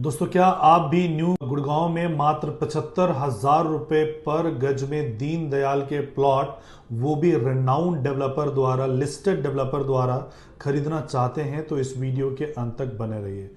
दोस्तों, क्या आप भी न्यू गुड़गांव में मात्र 75,000 रुपए पर गज में दीनदयाल के प्लॉट, वो भी रेनाउंड डेवलपर द्वारा, लिस्टेड डेवलपर द्वारा खरीदना चाहते हैं? तो इस वीडियो के अंत तक बने रहिए।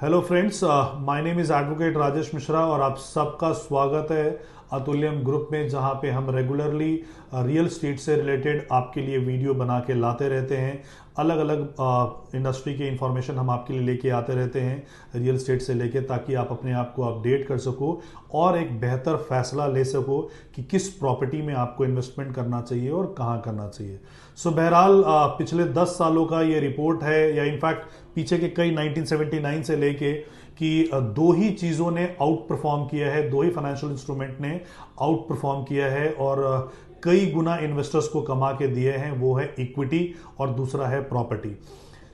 Hello friends, my name is advocate Rajesh Mishra और आप सबका स्वागत है अतुल्यम ग्रुप में, जहां पे हम रेगुलरली रियल स्टेट से रिलेटेड आपके लिए वीडियो बना के लाते रहते हैं। अलग अलग इंडस्ट्री के इंफॉर्मेशन हम आपके लिए लेके आते रहते हैं रियल स्टेट से लेके, ताकि आप अपने आप को अपडेट कर सको और एक बेहतर फैसला ले सको कि किस प्रॉपर्टी में आपको इन्वेस्टमेंट करना चाहिए और कहाँ करना चाहिए। सो बहरहाल पिछले 10 सालों का ये रिपोर्ट है, या इनफैक्ट पीछे के कई 1979 से लेके कि दो ही चीज़ों ने आउट परफॉर्म किया है, दो ही फाइनेंशियल इंस्ट्रूमेंट ने आउट परफॉर्म किया है और कई गुना इन्वेस्टर्स को कमा के दिए हैं। वो है इक्विटी और दूसरा है प्रॉपर्टी।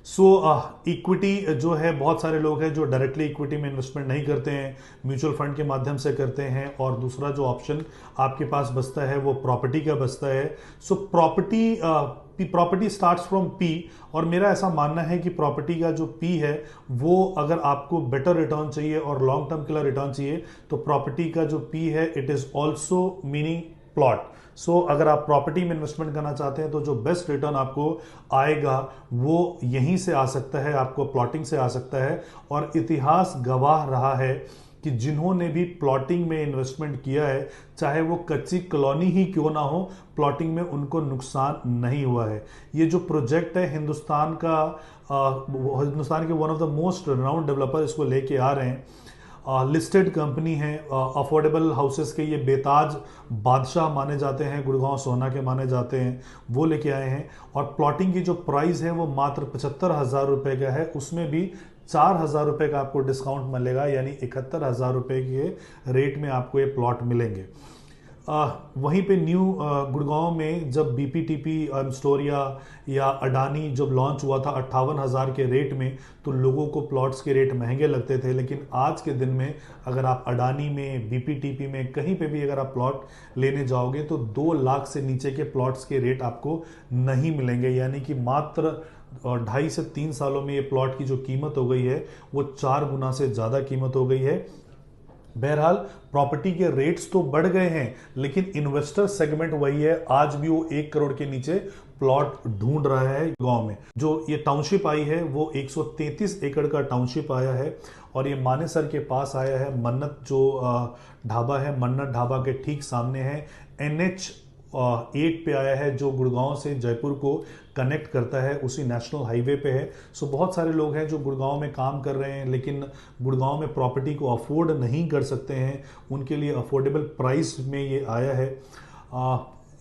सो इक्विटी जो है, बहुत सारे लोग हैं जो डायरेक्टली इक्विटी में इन्वेस्टमेंट नहीं करते हैं, म्यूचुअल फंड के माध्यम से करते हैं, और दूसरा जो ऑप्शन आपके पास बचता है वो प्रॉपर्टी का बचता है। So property starts from P, और मेरा ऐसा मानना है कि प्रॉपर्टी का जो पी है वो, अगर आपको बेटर रिटर्न चाहिए और लॉन्ग टर्म के लिए रिटर्न चाहिए, तो प्रॉपर्टी का जो पी है it is also meaning plot. So अगर आप प्रॉपर्टी में इन्वेस्टमेंट करना चाहते हैं तो जो बेस्ट रिटर्न आपको आएगा वो यहीं से आ सकता है, आपको प्लॉटिंग से आ सकता है। और इतिहास गवाह रहा है कि जिन्होंने भी प्लॉटिंग में इन्वेस्टमेंट किया है, चाहे वो कच्ची कॉलोनी ही क्यों ना हो, प्लॉटिंग में उनको नुकसान नहीं हुआ है। ये जो प्रोजेक्ट है हिंदुस्तान के one of the most renowned developer इसको लेके आ रहे हैं। लिस्टेड कंपनी है, अफोर्डेबल हाउसेस के ये बेताज बादशाह माने जाते हैं, गुड़गांव सोना के माने जाते हैं, वो लेके आए हैं। और प्लॉटिंग की जो प्राइस है वो मात्र 75,000 रुपए का है, उसमें भी 4,000 रुपए का आपको डिस्काउंट मिलेगा, यानी 71,000 रुपए के रेट में आपको ये प्लॉट मिलेंगे। वहीं पे न्यू गुड़गांव में जब बीपीटीपी एमस्टोरिया या अडानी जब लॉन्च हुआ था 58,000 के रेट में, तो लोगों को प्लॉट्स के रेट महंगे लगते थे। लेकिन आज के दिन में अगर आप अडानी में, बीपीटीपी में, कहीं पे भी अगर आप प्लॉट लेने जाओगे तो 2 लाख से नीचे के प्लॉट्स के रेट आपको नहीं मिलेंगे, यानी कि मात्र 2.5 से 3 सालों में ये प्लॉट की जो कीमत हो गई है वो 4 गुना से ज़्यादा कीमत हो गई है। बहरहाल प्रॉपर्टी के रेट्स तो बढ़ गए हैं, लेकिन इन्वेस्टर सेगमेंट वही है, आज भी वो 1 करोड़ के नीचे प्लॉट ढूंढ रहा है। गांव में जो ये टाउनशिप आई है वो 133 एकड़ का टाउनशिप आया है, और ये मानेसर के पास आया है। मन्नत जो ढाबा है, मन्नत ढाबा के ठीक सामने है। NH 8 पे आया है, जो गुड़गांव से जयपुर को कनेक्ट करता है, उसी नेशनल हाईवे पे है। सो बहुत सारे लोग हैं जो गुड़गांव में काम कर रहे हैं लेकिन गुड़गांव में प्रॉपर्टी को अफोर्ड नहीं कर सकते हैं, उनके लिए अफोर्डेबल प्राइस में ये आया है।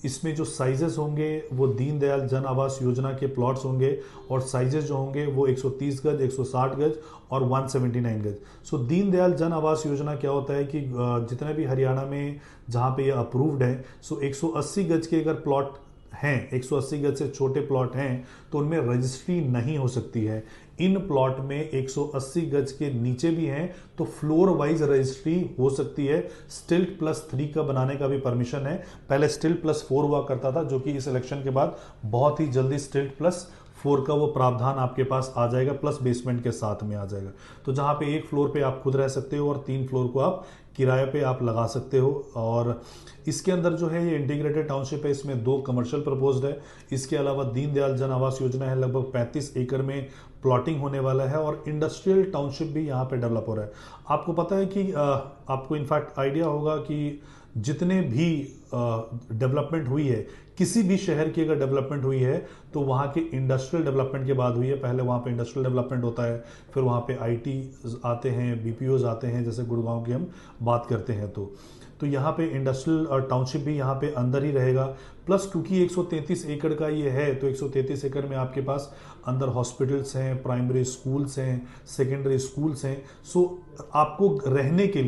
इसमें जो साइजेस होंगे वो दीनदयाल जन आवास योजना के प्लॉट्स होंगे, और साइजेस जो होंगे वो 130 गज, 160 गज और 179 गज। सो दीनदयाल जन आवास योजना क्या होता है कि जितने भी हरियाणा में जहाँ पे ये अप्रूव्ड है, सो 180 गज के अगर प्लॉट हैं, 180 गज से छोटे प्लॉट हैं, तो उनमें रजिस्ट्री नहीं हो सकती है। इन प्लॉट में 180 गज के नीचे भी हैं तो फ्लोर वाइज रजिस्ट्री हो सकती है। स्टिल्ट +3 का बनाने का भी परमिशन है। पहले स्टिल्ट +4 हुआ करता था, जो कि इस इलेक्शन के बाद बहुत ही जल्दी स्टिल्ट +4 का वो प्रावधान आपके पास आ जाएगा, प्लस बेसमेंट के साथ में आ जाएगा। तो जहां पे 1 फ्लोर पे आप खुद रह सकते हो और 3 फ्लोर को आप किराए पे आप लगा सकते हो। और इसके अंदर जो है ये इंटीग्रेटेड टाउनशिप है, इसमें 2 कमर्शियल प्रपोज्ड है। इसके अलावा दीनदयाल जन आवास योजना है, लगभग 35 एकड़ में प्लॉटिंग होने वाला है, और इंडस्ट्रियल टाउनशिप भी यहाँ पे डेवलप हो रहा है। आपको पता है कि आपको इनफैक्ट आइडिया होगा कि जितने भी डेवलपमेंट हुई है, किसी भी शहर की अगर डेवलपमेंट हुई है तो वहाँ के इंडस्ट्रियल डेवलपमेंट के बाद हुई है। पहले वहाँ पे इंडस्ट्रियल डेवलपमेंट होता है, फिर वहाँ पे IT आते हैं, BPOs आते हैं, जैसे गुड़गांव की हम बात करते हैं। तो यहाँ पे इंडस्ट्रियल टाउनशिप भी यहाँ पे अंदर ही रहेगा। प्लस क्योंकि 133 एकड़ का ये है, तो 133 एकड़ में आपके पास अंदर हॉस्पिटल्स हैं, प्राइमरी स्कूल्स हैं, सेकेंडरी स्कूल्स हैं। सो आपको रहने के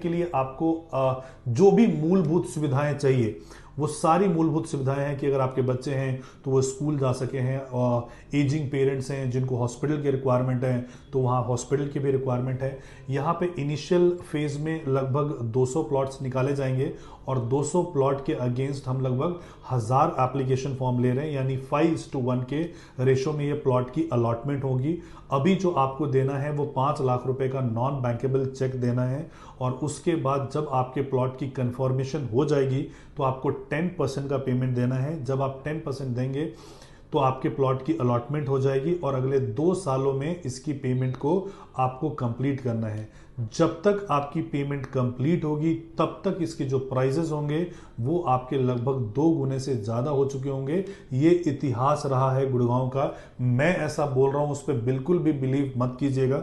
लिए आपको जो भी मूलभूत सुविधाएं चाहिए, वो सारी मूलभूत सुविधाएं हैं कि अगर आपके बच्चे हैं तो वो स्कूल जा सके हैं, और एजिंग पेरेंट्स हैं जिनको हॉस्पिटल की रिक्वायरमेंट है तो वहाँ हॉस्पिटल की भी रिक्वायरमेंट है। यहाँ पे इनिशियल फेज में लगभग 200 प्लॉट्स निकाले जाएंगे, और 200 प्लॉट के अगेंस्ट हम लगभग 1000 एप्लीकेशन फॉर्म ले रहे हैं, यानी 5:1 के रेशो में ये प्लॉट की अलॉटमेंट होगी। अभी जो आपको देना है वो 5 लाख रुपए का नॉन बैंकेबल चेक देना है, और उसके बाद जब आपके प्लॉट की कंफर्मेशन हो जाएगी तो आपको 10% का पेमेंट देना है। जब आप 10% देंगे तो आपके प्लॉट की अलॉटमेंट हो जाएगी और अगले 2 सालों में इसकी पेमेंट को आपको कंप्लीट करना है। जब तक आपकी पेमेंट कंप्लीट होगी तब तक इसके जो प्राइजेस होंगे वो आपके लगभग 2 गुने से ज्यादा हो चुके होंगे। ये इतिहास रहा है गुड़गांव का। मैं ऐसा बोल रहा हूं, उस पर बिल्कुल भी बिलीव मत कीजिएगा।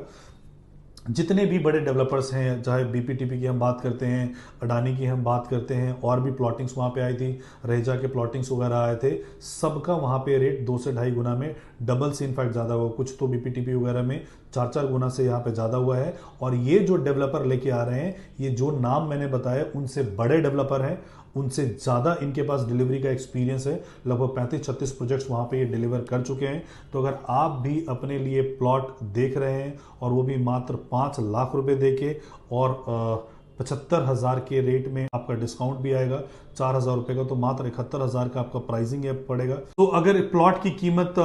जितने भी बड़े डेवलपर्स हैं, चाहे बीपीटीपी की हम बात करते हैं, अडानी की हम बात करते हैं, और भी प्लॉटिंग्स वहाँ पे आई थी, रेजा के प्लॉटिंग्स वगैरह आए थे, सबका वहाँ पे रेट 2 से 2.5 गुना में, डबल से इनफैक्ट ज़्यादा हुआ। कुछ तो बीपीटीपी वगैरह में 4-4 गुना से यहाँ पे ज़्यादा हुआ है। और ये जो डेवलपर लेके आ रहे हैं, ये जो नाम मैंने बताया उनसे बड़े डेवलपर हैं, उनसे ज़्यादा इनके पास डिलीवरी का एक्सपीरियंस है। लगभग 35-36 प्रोजेक्ट्स वहाँ पे ये डिलीवर कर चुके हैं। तो अगर आप भी अपने लिए प्लॉट देख रहे हैं, और वो भी मात्र 5 लाख रुपए देके, और 75,000 के रेट में आपका डिस्काउंट भी आएगा 4,000 रुपए का, तो मात्र 71,000 का आपका प्राइसिंग पड़ेगा। तो अगर प्लॉट की कीमत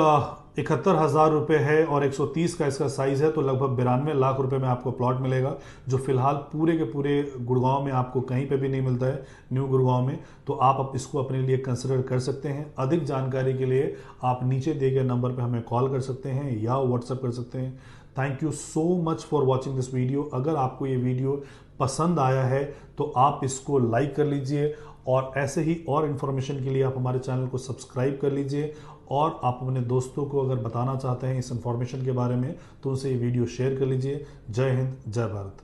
71,000 रुपए है और 130 का इसका साइज है, तो लगभग 92 लाख रुपए में आपको प्लॉट मिलेगा, जो फिलहाल पूरे के पूरे गुड़गांव में आपको कहीं पे भी नहीं मिलता है, न्यू गुड़गांव में। तो आप इसको अपने लिए कंसिडर कर सकते हैं। अधिक जानकारी के लिए आप नीचे दिए गए नंबर पर हमें कॉल कर सकते हैं या व्हाट्सएप कर सकते हैं। Thank you so much for watching this video. अगर आपको ये वीडियो पसंद आया है तो आप इसको लाइक कर लीजिए, और ऐसे ही और इन्फॉर्मेशन के लिए आप हमारे चैनल को सब्सक्राइब कर लीजिए। और आप अपने दोस्तों को अगर बताना चाहते हैं इस इन्फॉर्मेशन के बारे में तो उनसे ये वीडियो शेयर कर लीजिए। जय हिंद, जय भारत।